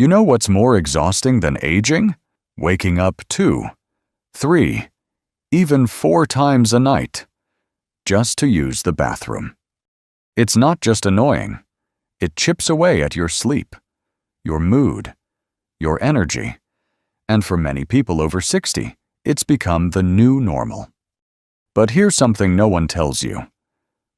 You know what's more exhausting than aging? Waking up 2, 3, even 4 times a night, just to use the bathroom. It's not just annoying. It chips away at your sleep, your mood, your energy, and for many people over 60, it's become the new normal. But here's something no one tells you.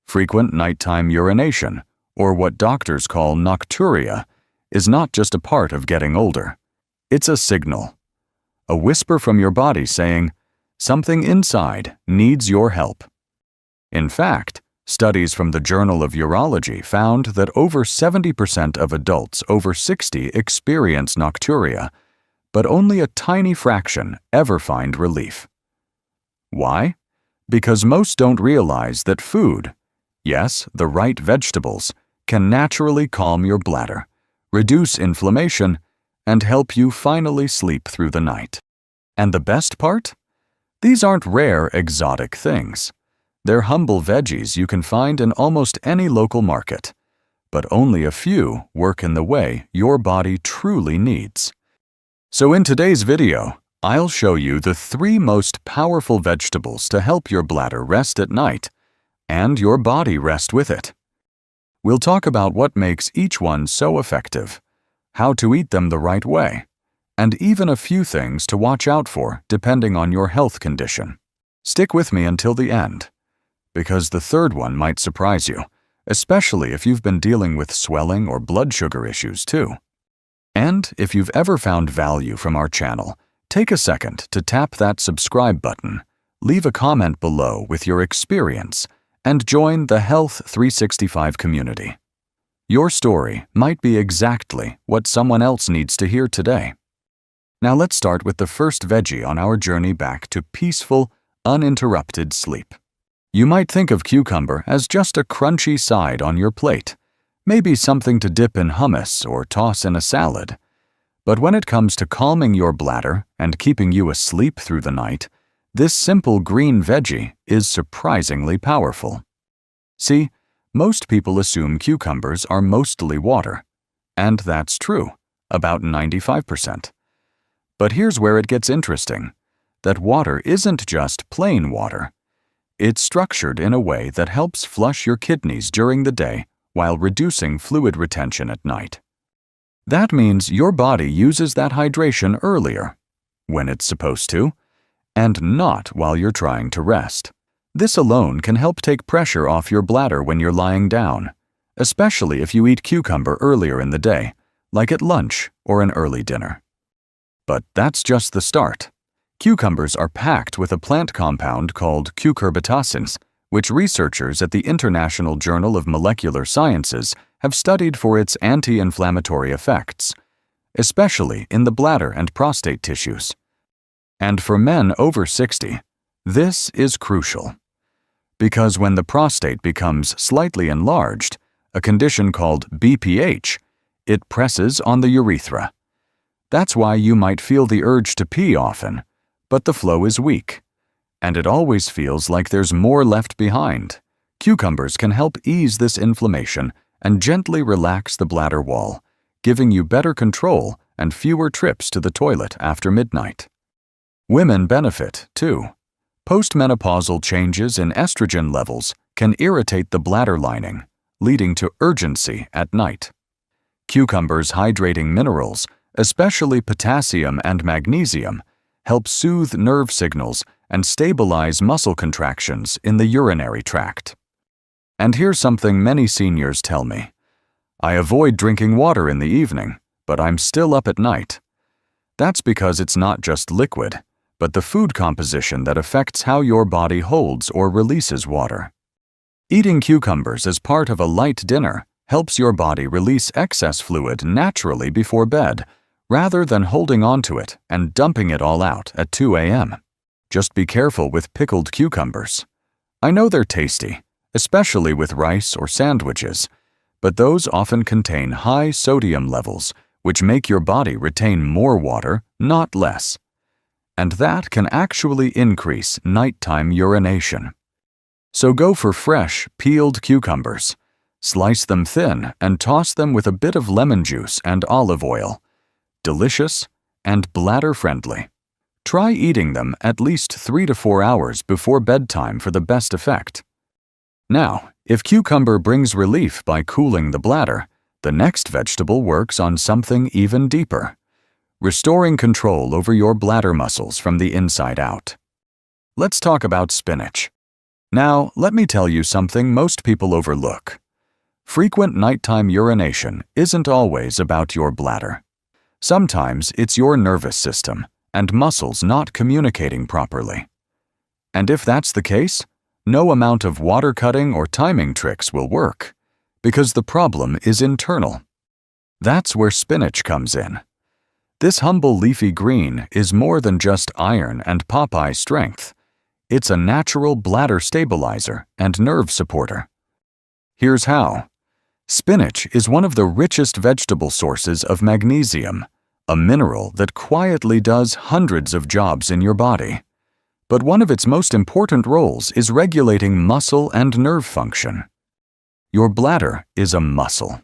Frequent nighttime urination, or what doctors call nocturia, is not just a part of getting older. It's a signal, a whisper from your body saying, something inside needs your help. In fact, studies from the Journal of Urology found that over 70% of adults over 60 experience nocturia, but only a tiny fraction ever find relief. Why? Because most don't realize that food, yes, the right vegetables, can naturally calm your bladder, reduce inflammation, and help you finally sleep through the night. And the best part? These aren't rare, exotic things. They're humble veggies you can find in almost any local market, but only a few work in the way your body truly needs. So in today's video, I'll show you the 3 most powerful vegetables to help your bladder rest at night, and your body rest with it. We'll talk about what makes each one so effective, how to eat them the right way, and even a few things to watch out for depending on your health condition. Stick with me until the end, because the third one might surprise you, especially if you've been dealing with swelling or blood sugar issues too. And if you've ever found value from our channel, take a second to tap that subscribe button, leave a comment below with your experience, and join the Health 365 community. Your story might be exactly what someone else needs to hear today. Now let's start with the first veggie on our journey back to peaceful, uninterrupted sleep. You might think of cucumber as just a crunchy side on your plate, maybe something to dip in hummus or toss in a salad. But when it comes to calming your bladder and keeping you asleep through the night, this simple green veggie is surprisingly powerful. See, most people assume cucumbers are mostly water, and that's true, about 95%. But here's where it gets interesting, that water isn't just plain water. It's structured in a way that helps flush your kidneys during the day while reducing fluid retention at night. That means your body uses that hydration earlier, when it's supposed to, and not while you're trying to rest. This alone can help take pressure off your bladder when you're lying down, especially if you eat cucumber earlier in the day, like at lunch or an early dinner. But that's just the start. Cucumbers are packed with a plant compound called cucurbitacins, which researchers at the International Journal of Molecular Sciences have studied for its anti-inflammatory effects, especially in the bladder and prostate tissues. And for men over 60, this is crucial. Because when the prostate becomes slightly enlarged, a condition called BPH, it presses on the urethra. That's why you might feel the urge to pee often, but the flow is weak, and it always feels like there's more left behind. Cucumbers can help ease this inflammation and gently relax the bladder wall, giving you better control and fewer trips to the toilet after midnight. Women benefit, too. Postmenopausal changes in estrogen levels can irritate the bladder lining, leading to urgency at night. Cucumbers' hydrating minerals, especially potassium and magnesium, help soothe nerve signals and stabilize muscle contractions in the urinary tract. And here's something many seniors tell me. I avoid drinking water in the evening, but I'm still up at night. That's because it's not just liquid, but the food composition that affects how your body holds or releases water. Eating cucumbers as part of a light dinner helps your body release excess fluid naturally before bed, rather than holding onto it and dumping it all out at 2 a.m. Just be careful with pickled cucumbers. I know they're tasty, especially with rice or sandwiches, but those often contain high sodium levels, which make your body retain more water, not less. And that can actually increase nighttime urination. So go for fresh, peeled cucumbers. Slice them thin and toss them with a bit of lemon juice and olive oil. delicious, and bladder-friendly. Try eating them at least 3 to 4 hours before bedtime for the best effect. Now, if cucumber brings relief by cooling the bladder, the next vegetable works on something even deeper, restoring control over your bladder muscles from the inside out. Let's talk about spinach. Now, let me tell you something most people overlook. Frequent nighttime urination isn't always about your bladder. Sometimes it's your nervous system and muscles not communicating properly. And if that's the case, no amount of water cutting or timing tricks will work, because the problem is internal. That's where spinach comes in. This humble leafy green is more than just iron and Popeye strength. It's a natural bladder stabilizer and nerve supporter. Here's how. Spinach is one of the richest vegetable sources of magnesium, a mineral that quietly does hundreds of jobs in your body. But one of its most important roles is regulating muscle and nerve function. Your bladder is a muscle.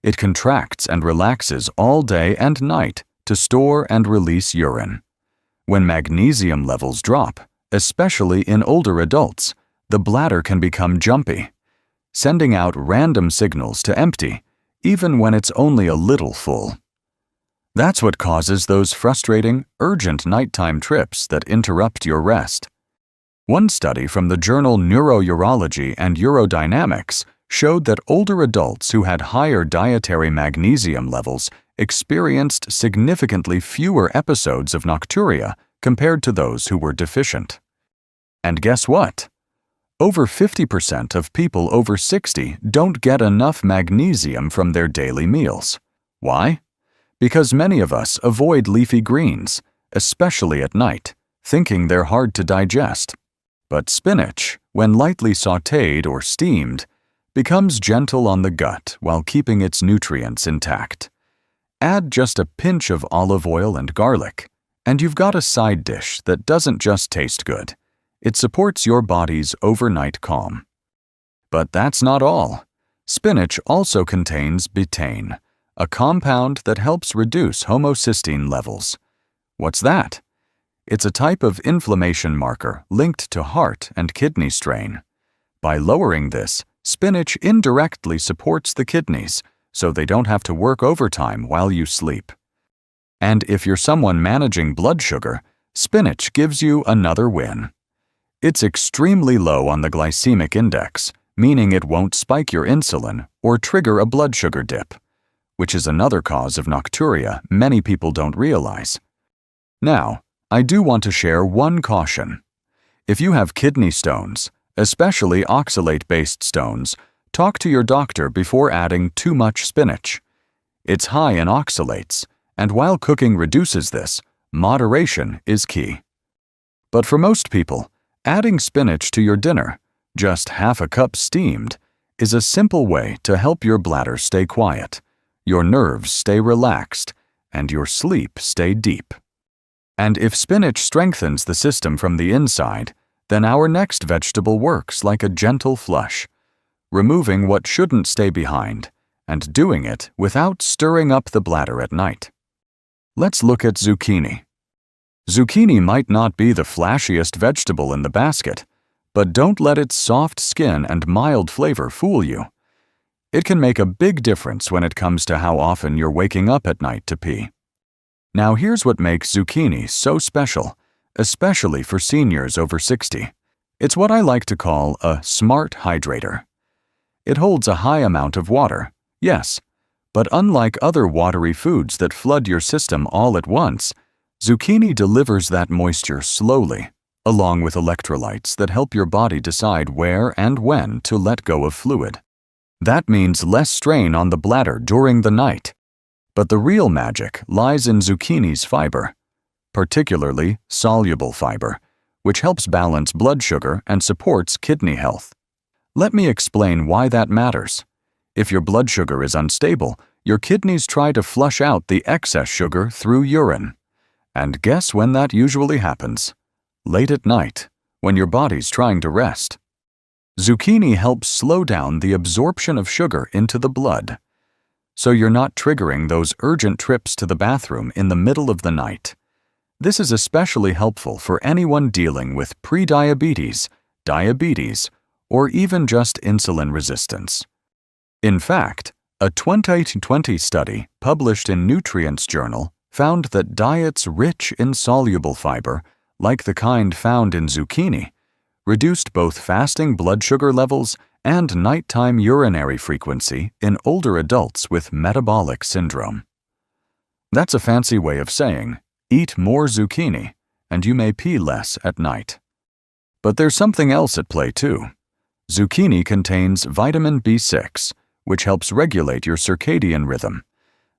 It contracts and relaxes all day and night to store and release urine. When magnesium levels drop, especially in older adults, the bladder can become jumpy, sending out random signals to empty, even when it's only a little full. That's what causes those frustrating, urgent nighttime trips that interrupt your rest. One study from the journal Neurourology and Urodynamics showed that older adults who had higher dietary magnesium levels experienced significantly fewer episodes of nocturia compared to those who were deficient. And guess what? Over 50% of people over 60 don't get enough magnesium from their daily meals. Why? Because many of us avoid leafy greens, especially at night, thinking they're hard to digest. But spinach, when lightly sautéed or steamed, becomes gentle on the gut while keeping its nutrients intact. Add just a pinch of olive oil and garlic, and you've got a side dish that doesn't just taste good. It supports your body's overnight calm. But that's not all. Spinach also contains betaine, a compound that helps reduce homocysteine levels. What's that? It's a type of inflammation marker linked to heart and kidney strain. By lowering this, spinach indirectly supports the kidneys, so they don't have to work overtime while you sleep. And if you're someone managing blood sugar, spinach gives you another win. It's extremely low on the glycemic index, meaning it won't spike your insulin or trigger a blood sugar dip, which is another cause of nocturia many people don't realize. Now, I do want to share one caution. If you have kidney stones, especially oxalate-based stones, talk to your doctor before adding too much spinach. It's high in oxalates, and while cooking reduces this, moderation is key. But for most people, adding spinach to your dinner, just half a cup steamed, is a simple way to help your bladder stay quiet, your nerves stay relaxed, and your sleep stay deep. And if spinach strengthens the system from the inside, then our next vegetable works like a gentle flush, removing what shouldn't stay behind and doing it without stirring up the bladder at night. Let's look at zucchini. Zucchini might not be the flashiest vegetable in the basket, but don't let its soft skin and mild flavor fool you. It can make a big difference when it comes to how often you're waking up at night to pee. Now here's what makes zucchini so special, especially for seniors over 60. It's what I like to call a smart hydrator. It holds a high amount of water, yes, but unlike other watery foods that flood your system all at once, zucchini delivers that moisture slowly, along with electrolytes that help your body decide where and when to let go of fluid. That means less strain on the bladder during the night. But the real magic lies in zucchini's fiber, particularly soluble fiber, which helps balance blood sugar and supports kidney health. Let me explain why that matters. If your blood sugar is unstable, your kidneys try to flush out the excess sugar through urine. And guess when that usually happens? Late at night, when your body's trying to rest. Zucchini helps slow down the absorption of sugar into the blood. so you're not triggering those urgent trips to the bathroom in the middle of the night. This is especially helpful for anyone dealing with prediabetes, diabetes, or even just insulin resistance. In fact, a 2020 study published in Nutrients Journal found that diets rich in soluble fiber, like the kind found in zucchini, reduced both fasting blood sugar levels and nighttime urinary frequency in older adults with metabolic syndrome. That's a fancy way of saying, eat more zucchini, and you may pee less at night. But there's something else at play too. Zucchini contains vitamin B6, which helps regulate your circadian rhythm,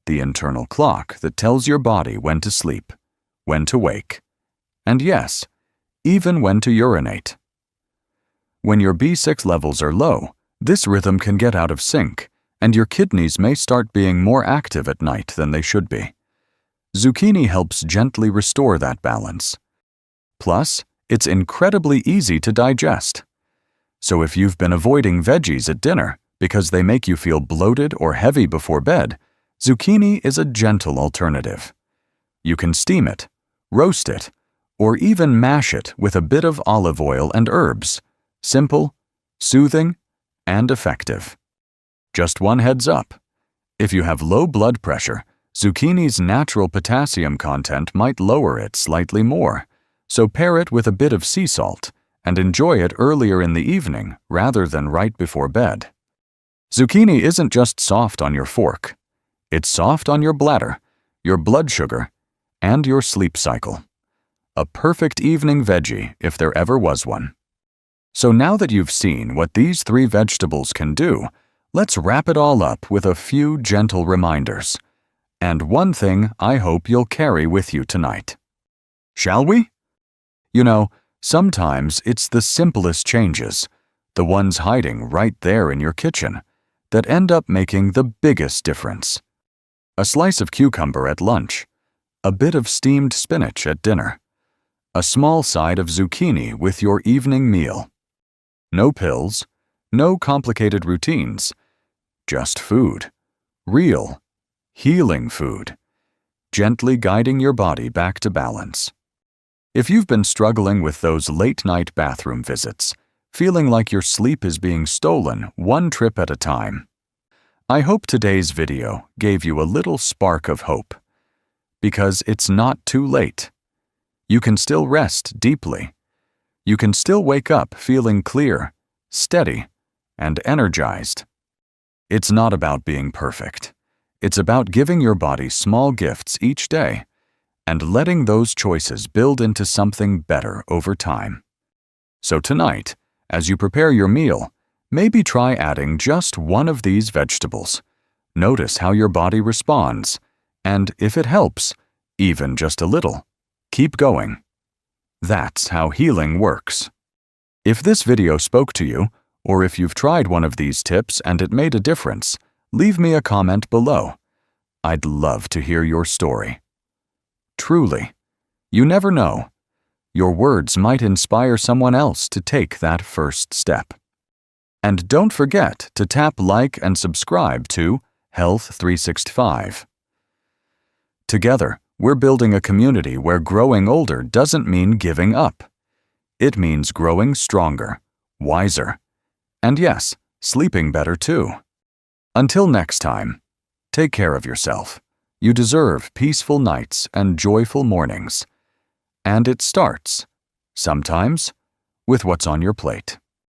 the internal clock that tells your body when to sleep, when to wake, and yes, even when to urinate. When your B6 levels are low, this rhythm can get out of sync, and your kidneys may start being more active at night than they should be. Zucchini helps gently restore that balance. Plus, it's incredibly easy to digest. So if you've been avoiding veggies at dinner because they make you feel bloated or heavy before bed, zucchini is a gentle alternative. You can steam it, roast it, or even mash it with a bit of olive oil and herbs. Simple, soothing, and effective. Just one heads up. If you have low blood pressure, zucchini's natural potassium content might lower it slightly more, so pair it with a bit of sea salt and enjoy it earlier in the evening rather than right before bed. Zucchini isn't just soft on your fork. It's soft on your bladder, your blood sugar, and your sleep cycle. A perfect evening veggie if there ever was one. So now that you've seen what these 3 vegetables can do, let's wrap it all up with a few gentle reminders. And one thing I hope you'll carry with you tonight. Shall we? You know, sometimes it's the simplest changes, the ones hiding right there in your kitchen, that end up making the biggest difference. A slice of cucumber at lunch, a bit of steamed spinach at dinner, a small side of zucchini with your evening meal. No pills, no complicated routines, just food, real, healing food, gently guiding your body back to balance. If you've been struggling with those late-night bathroom visits, feeling like your sleep is being stolen one trip at a time, I hope today's video gave you a little spark of hope. Because it's not too late. You can still rest deeply. You can still wake up feeling clear, steady, and energized. It's not about being perfect. It's about giving your body small gifts each day and letting those choices build into something better over time. So tonight, as you prepare your meal, maybe try adding just one of these vegetables. Notice how your body responds, and if it helps, even just a little, keep going. That's how healing works. If this video spoke to you, or if you've tried one of these tips and it made a difference, leave me a comment below. I'd love to hear your story. Truly, you never know. Your words might inspire someone else to take that first step. And don't forget to tap like and subscribe to Health 365. Together, we're building a community where growing older doesn't mean giving up. It means growing stronger, wiser, and yes, sleeping better too. Until next time, take care of yourself. You deserve peaceful nights and joyful mornings. And it starts, sometimes, with what's on your plate.